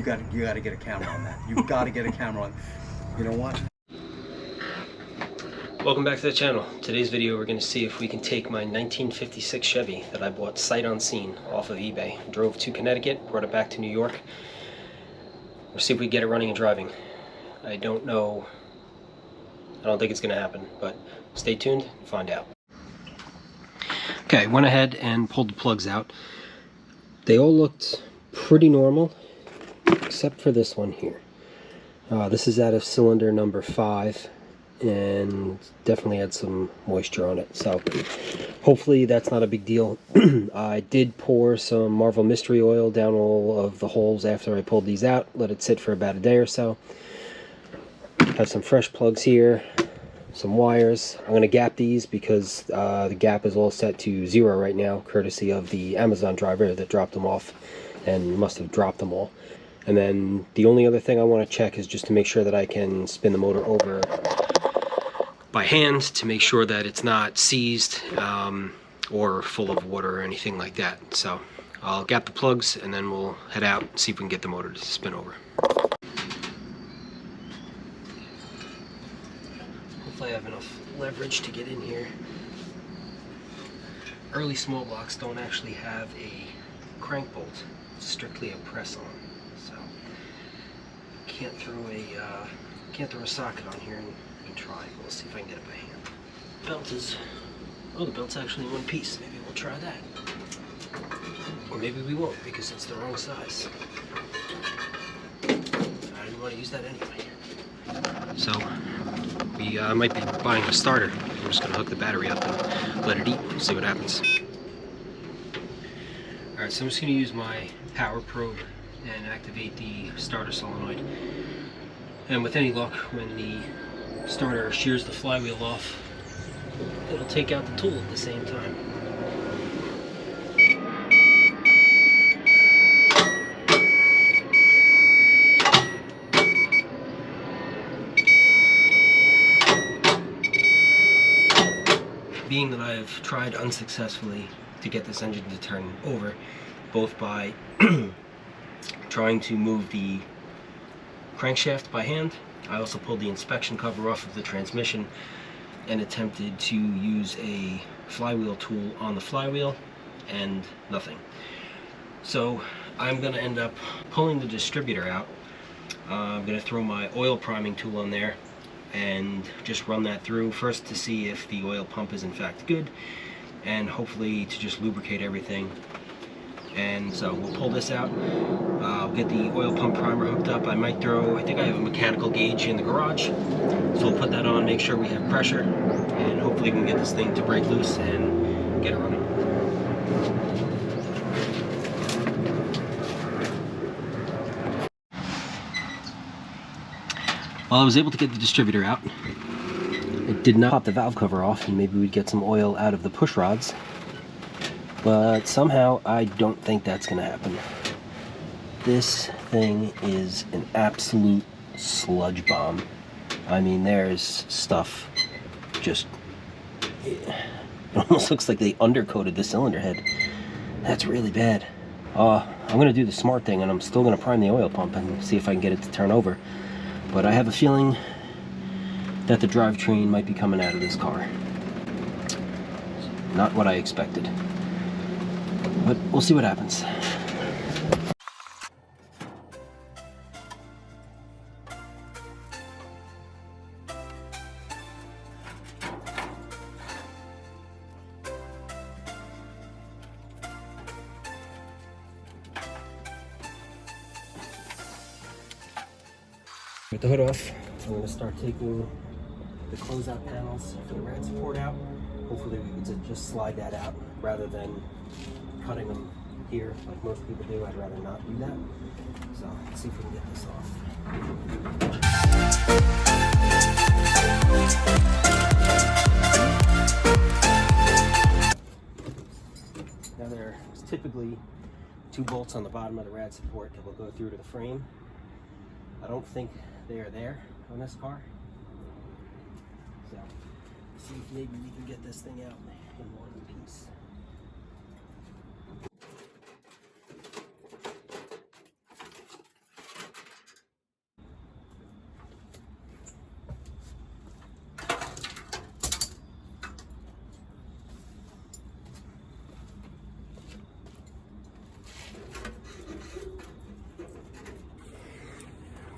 You gotta get a camera on that. You gotta get a camera on. You know what? Welcome back to the channel. Today's video we're going to see if we can take my 1956 Chevy that I bought sight unseen off of eBay. Drove to Connecticut, brought it back to New York. We'll see if we get it running and driving. I don't know. I don't think it's going to happen, but stay tuned and find out. Okay, went ahead and pulled the plugs out. They all looked pretty normal, except for this one here. This is out of cylinder number 5. And definitely had some moisture on it, so hopefully that's not a big deal. I did pour some Marvel Mystery Oil down all of the holes after I pulled these out, let it sit for about a day or so. Have some fresh plugs here, some wires. I'm going to gap these because the gap is all set to 0 right now, courtesy of the Amazon driver that dropped them off and must have dropped them all. And then the only other thing I want to check is just to make sure that I can spin the motor over by hand to make sure that it's not seized or full of water or anything like that. So I'll gap the plugs and then we'll head out and see if we can get the motor to spin over. Hopefully I have enough leverage to get in here. Early small blocks don't actually have a crank bolt, it's strictly a press on. So can't throw a socket on here and try. We'll see if I can get it by hand. Belt is, oh, the belt's actually in one piece. Maybe we'll try that. Or maybe we won't because it's the wrong size. I didn't want to use that anyway. So we might be buying a starter. I'm just going to hook the battery up and let it eat and see what happens. Alright, so I'm just going to use my power probe and activate the starter solenoid. And with any luck, when the starter shears the flywheel off, it'll take out the tool at the same time. Being that I have tried unsuccessfully to get this engine to turn over, both by trying to move the crankshaft by hand, I also pulled the inspection cover off of the transmission and attempted to use a flywheel tool on the flywheel, and nothing. So I'm going to end up pulling the distributor out. I'm going to throw my oil priming tool on there and just run that through first to see if the oil pump is in fact good, and hopefully to just lubricate everything. And so we'll pull this out. I'll get the oil pump primer hooked up. I think I have a mechanical gauge in the garage, so we'll put that on, make sure we have pressure, and hopefully we can get this thing to break loose and get it running. Well, I was able to get the distributor out. It did not pop the valve cover off, and maybe we'd get some oil out of the push rods. But somehow, I don't think that's going to happen. This thing is an absolute sludge bomb. I mean, there's stuff just... It almost looks like they undercoated the cylinder head. That's really bad. I'm going to do the smart thing, and I'm still going to prime the oil pump and see if I can get it to turn over. But I have a feeling that the drivetrain might be coming out of this car. Not what I expected. But we'll see what happens. With the hood off, I'm going to start taking the closeout panels for the red support out. Hopefully we can just slide that out rather than cutting them here like most people do. I'd rather not do that. So let's see if we can get this off. Now there's typically 2 bolts on the bottom of the rad support that will go through to the frame. I don't think they are there on this car. So see if maybe we can get this thing out in one piece.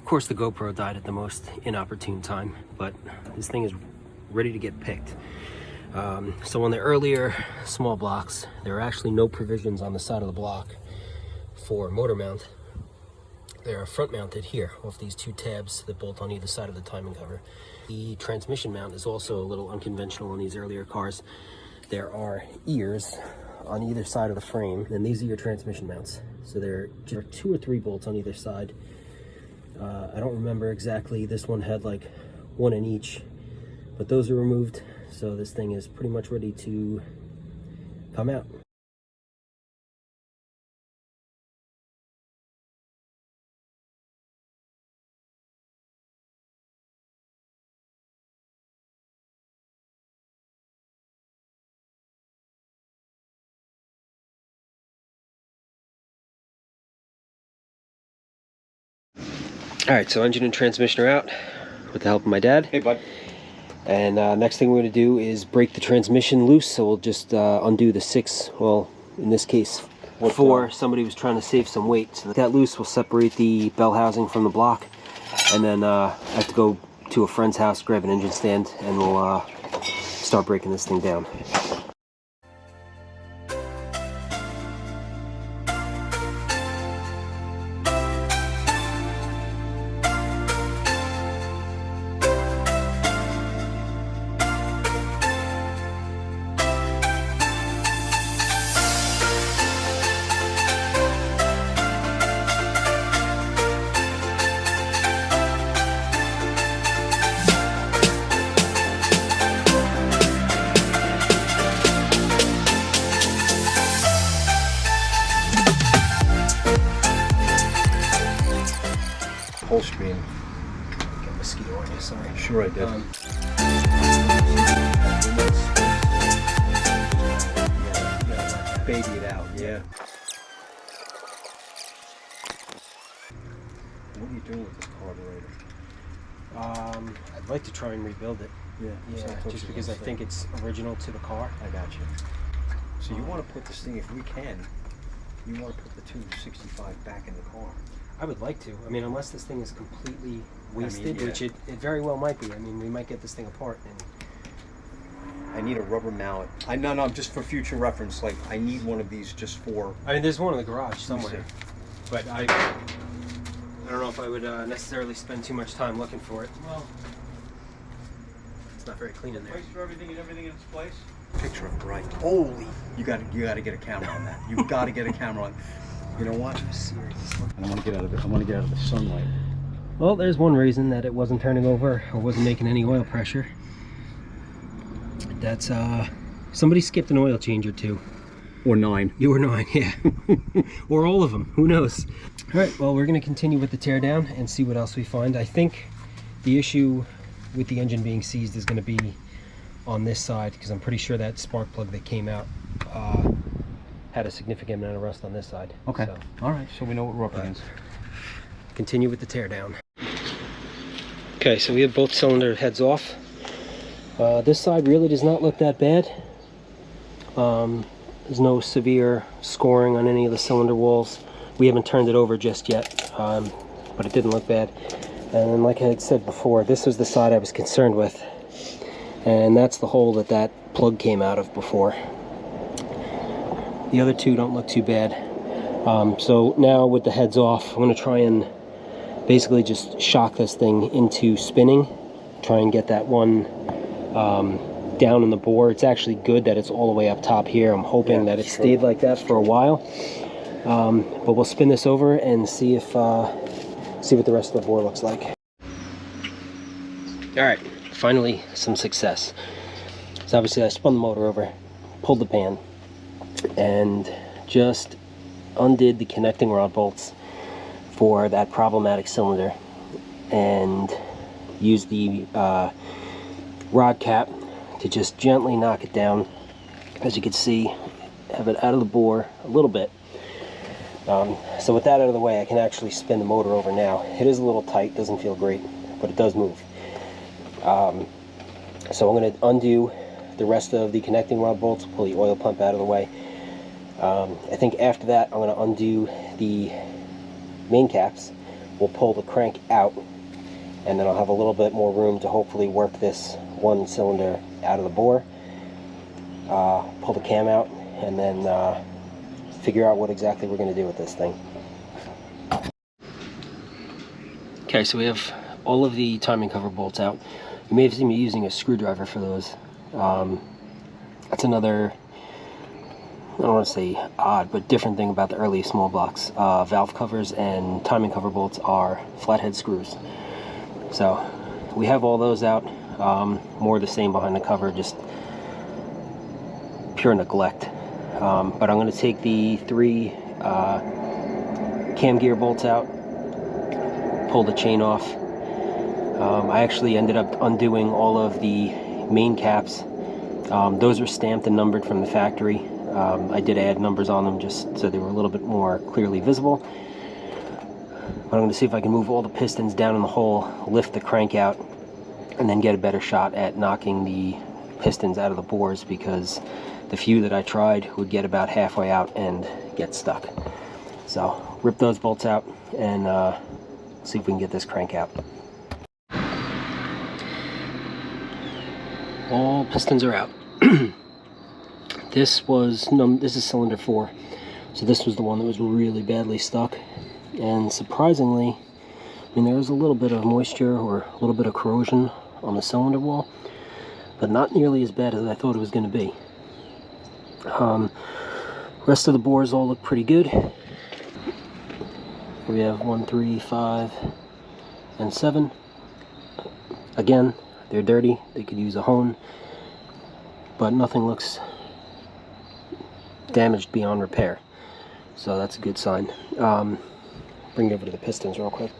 Of course, the GoPro died at the most inopportune time, but this thing is ready to get picked. So on the earlier small blocks, there are actually no provisions on the side of the block for motor mount. They are front mounted here off these two tabs that bolt on either side of the timing cover. The transmission mount is also a little unconventional on these earlier cars. There are ears on either side of the frame, and these are your transmission mounts. So there are 2 or 3 bolts on either side. I don't remember exactly, this one had like 1 in each, but those are removed, so this thing is pretty much ready to come out. All right, so engine and transmission are out with the help of my dad. Hey, bud. And next thing we're going to do is break the transmission loose. So we'll just undo the 6, well, in this case, 4. Somebody was trying to save some weight. So that loose will separate the bell housing from the block. And then I have to go to a friend's house, grab an engine stand, and we'll start breaking this thing down. Full screen. Got a mosquito on you, sorry. Sure I did. Baby it out, yeah. What are you doing with this carburetor? I'd like to try and rebuild it. Yeah, Just because I think it's original to the car. I got you. So you want to put this thing, if we can, you want to put the 265 back in the car. I would like to. I mean, unless this thing is completely wasted, yeah. which it very well might be. I mean, we might get this thing apart. And I need a rubber mallet. No, just for future reference. Like, I need one of these just for... I mean, there's one in the garage somewhere. But I don't know if I would necessarily spend too much time looking for it. Well, it's not very clean in there. Place for everything and everything in its place. Picture of it, right? Holy! You got to get a camera on that. You've got to get a camera on. You know what? I want to get out of it. I want to get out of the sunlight. Well, there's one reason that it wasn't turning over or wasn't making any oil pressure. That's somebody skipped an oil change or 2. Or 9. You were 9, yeah. Or all of them, who knows. All right, well, we're going to continue with the teardown and see what else we find. I think the issue with the engine being seized is going to be on this side, because I'm pretty sure that spark plug that came out had a significant amount of rust on this side. Okay. So, all right, so we know what we're up against. Continue with the teardown. Okay, so we have both cylinder heads off. This side really does not look that bad. There's no severe scoring on any of the cylinder walls. We haven't turned it over just yet, but it didn't look bad. And like I had said before, this was the side I was concerned with. And that's the hole that plug came out of before. The other 2 don't look too bad. So now with the heads off, I'm going to try and basically just shock this thing into spinning. Try and get that one down in the bore. It's actually good that it's all the way up top here. I'm hoping that it stayed like that for a while. But we'll spin this over and see if see what the rest of the bore looks like. All right, finally some success. So obviously I spun the motor over, pulled the pan, and just undid the connecting rod bolts for that problematic cylinder, and used the rod cap to just gently knock it down. As you can see, have it out of the bore a little bit. So with that out of the way, I can actually spin the motor over now. It is a little tight, doesn't feel great, but it does move. So I'm going to undo the rest of the connecting rod bolts, pull the oil pump out of the way. I think after that I'm going to undo the main caps, we'll pull the crank out, and then I'll have a little bit more room to hopefully work this one cylinder out of the bore, pull the cam out, and then figure out what exactly we're going to do with this thing. Okay, so we have all of the timing cover bolts out. You may have seen me using a screwdriver for those. That's another, I don't want to say odd, but different thing about the early small blocks. Valve covers and timing cover bolts are flathead screws. So we have all those out. More of the same behind the cover, just pure neglect. But I'm going to take the 3 cam gear bolts out, pull the chain off. I actually ended up undoing all of the main caps. Those are stamped and numbered from the factory. I did add numbers on them just so they were a little bit more clearly visible. But I'm going to see if I can move all the pistons down in the hole, lift the crank out, and then get a better shot at knocking the pistons out of the bores, because the few that I tried would get about halfway out and get stuck. So rip those bolts out and see if we can get this crank out. All pistons are out. This is cylinder 4, so this was the one that was really badly stuck, and surprisingly, I mean, there was a little bit of moisture or a little bit of corrosion on the cylinder wall, but not nearly as bad as I thought it was going to be. Rest of the bores all look pretty good. We have 1, 3, 5, and 7. Again, they're dirty, they could use a hone, but nothing looks damaged beyond repair, so that's a good sign. Bring it over to the pistons real quick.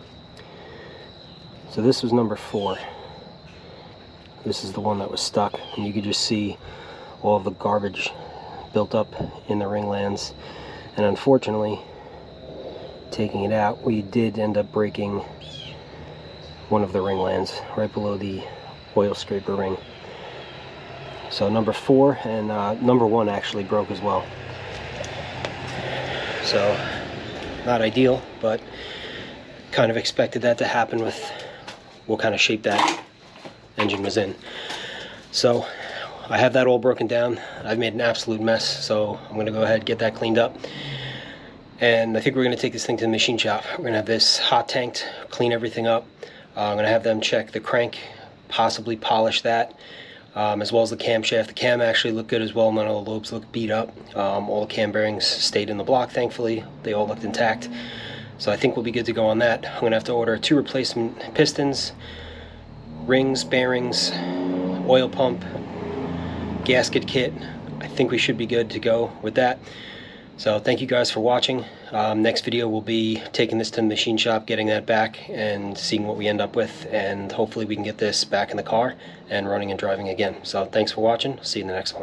So this was number 4. This is the one that was stuck, and you could just see all of the garbage built up in the ring lands, and unfortunately, taking it out, we did end up breaking one of the ring lands right below the oil scraper ring. So number 4 and number 1 actually broke as well. So not ideal, but kind of expected that to happen with what kind of shape that engine was in. So I have that all broken down. I've made an absolute mess, so I'm going to go ahead and get that cleaned up. And I think we're going to take this thing to the machine shop. We're going to have this hot tanked, clean everything up. I'm going to have them check the crank, possibly polish that, as well as the camshaft. The cam actually looked good as well. None of the lobes looked beat up. All the cam bearings stayed in the block, thankfully. They all looked intact. So I think we'll be good to go on that. I'm going to have to order 2 replacement pistons, rings, bearings, oil pump, gasket kit. I think we should be good to go with that. So thank you guys for watching. Next video will be taking this to the machine shop, getting that back, and seeing what we end up with, and hopefully we can get this back in the car and running and driving again. So thanks for watching. See you in the next one.